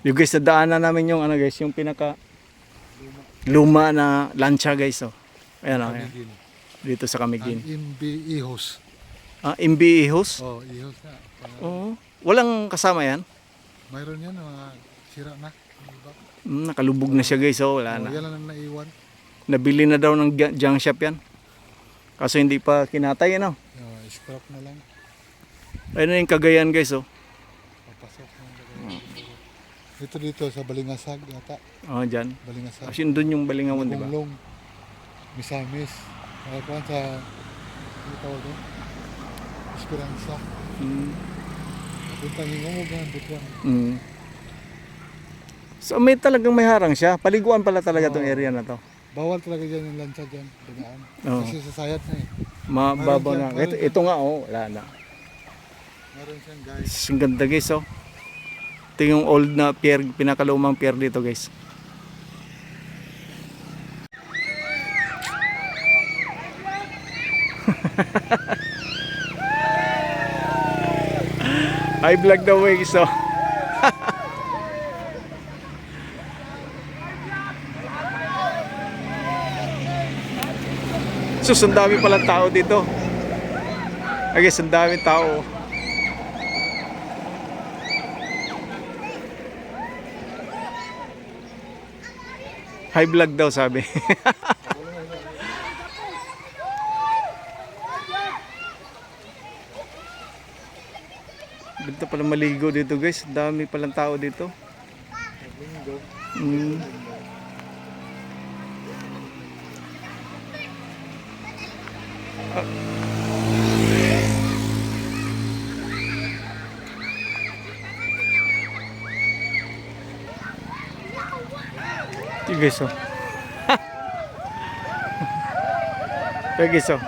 Yung guys, nadaanan namin yung ano guys, yung pinaka luma na lancha guys. Oh. Ayan o. Ayan. Kamigin. Dito sa Camiguin. Ang imbi ihos. Ah, Imbi Ihos? Oh, ihos na. Oo. Walang kasama yan? Mayroon yan, mga sira na. Diba? Nakalubog na siya guys. Oh, wala na. Yan lang ang naiwan. Nabili na daw ng junk shop yan. Kaso hindi pa kinatay ano. Scrap na lang. Ayun na yung Cagayan guys. Oh. Papasok na lang. Dito sa Balingasag yata. Oh, dyan. Balingasag. Kasi doon yung Balingawan, di ba? Bunglong. Misamis. Kaya sa ano tawag doon? Esperanza. Puntang hingong mga butuan. So talagang may harang siya. Paliguan pala talaga tong area na to. Bawal talaga dyan yung lancha dyan. Dinaan. Kasi sasayat na eh. Mababaw na. Ito nga oh, wala na. Meron siyang guys. Ang ganda guys oh. Ito yung old na pier, pinakalumang pier dito guys. I vlog the way so. Sus, ang dami palang tao dito. I guess ang dami tao. High vlog daw sabi. Dito pala maligo dito guys. Dami palang tao dito. Ito guys oh. Ito guys oh.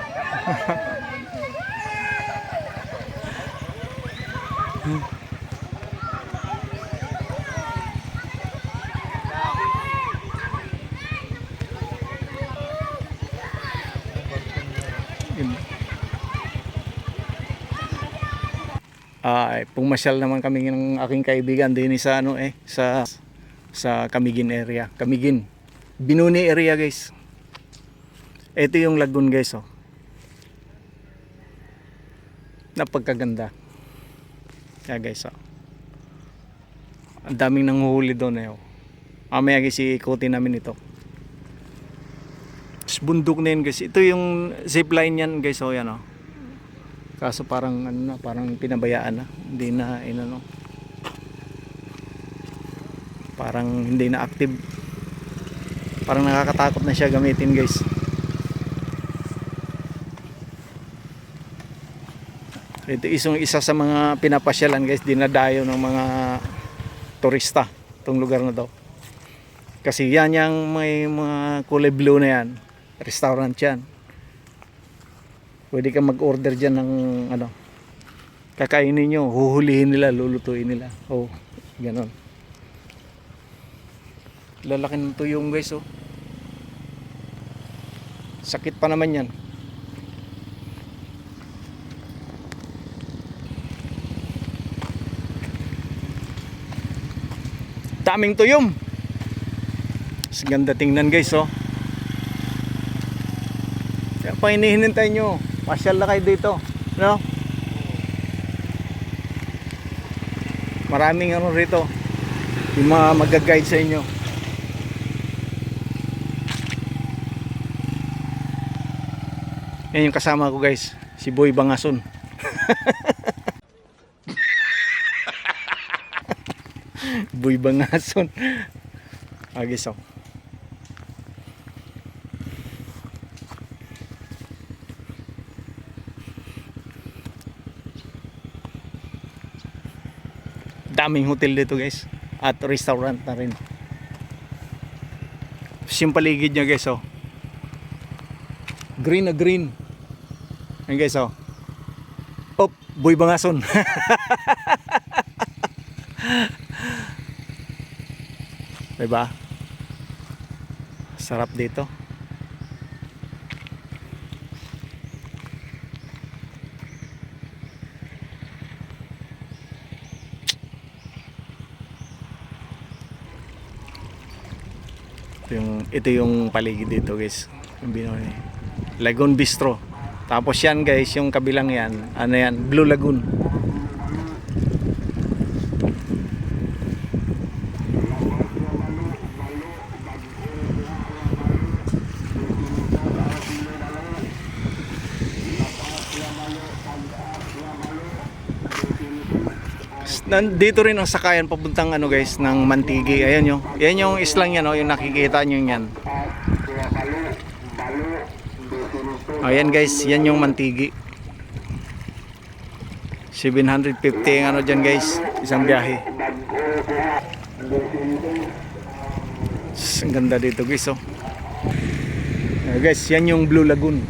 Pumasyal naman kami ng aking kaibigan din sa ano sa Camiguin area. Camiguin. Binuni area guys. Ito yung lagoon guys oh. Napagkaganda. Yeah guys oh. Ang daming nanguhuli doon eh oh. Mamaya guys ikutin namin ito. Bundok na yun guys. Ito yung zipline yan guys oh, yan oh. Kaso parang ano na, parang pinabayaan na. Hindi na inano. Parang hindi na active. Parang nakakatakot na siya gamitin guys. Ito isa sa mga pinapasyalan guys, dinadayo ng mga turista itong lugar na to. Kasi yan yung may mga kulay blue na yan. Restaurant yan. Pwede ka mag-order dyan ng ano, kakainin nyo, huhulihin nila, lulutuin nila. Oh, ganon. Lalaki ng tuyong guys oh. Sakit pa naman yan. Daming tuyom. Ganda tingnan guys oh. Kaya pa hinihintay nyo, pasyal na kayo dito, no? Maraming ano rito, yung mga mag-guide sa inyo. Yan yung kasama ko guys, si Boy Bangason. Boy Bangason. Agis ako. Daming hotel dito guys at restaurant na rin. Yung paligid niya guys oh. Green na green. Ayan guys oh. Oh, Boy Bangason. Diba? Sarap dito. Ito yung paligid dito guys. Yung Binoni. Lagoon Bistro. Tapos yan guys, yung kabilang yan, ano yan, Blue Lagoon. Nandito rin ang sakayan papuntang ano guys ng Mantigi. Ayan yung. Yan yung islang yan, oh, yung nakikita niyo yan. Ayan guys, yan yung Mantigi. 750 ang ano diyan guys, isang biyahe. Ang ganda dito guys, oh. Guys, yan yung Blue Lagoon.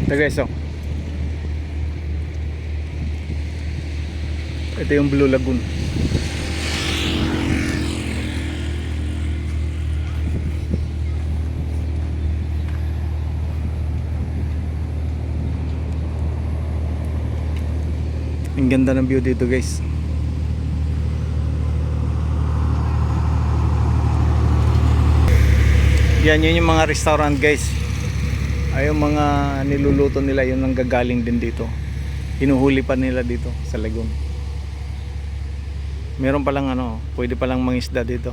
Ito guys, oh. Ito yung Blue Lagoon. Ang ganda ng view dito guys. Yan yun yung mga restaurant guys. Ay yung mga niluluto nila yun ang gagaling din dito. Hinuhuli pa nila dito sa lagoon. Meron palang ano, pwede palang mangisda dito.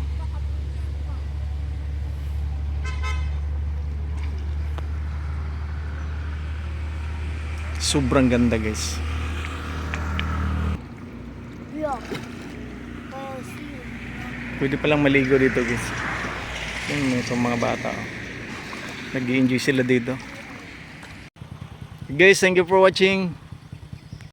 Sobrang ganda guys. Pwede palang maligo dito guys. Yung mga bata, oh. Nag-i-enjoy sila dito. Guys, thank you for watching.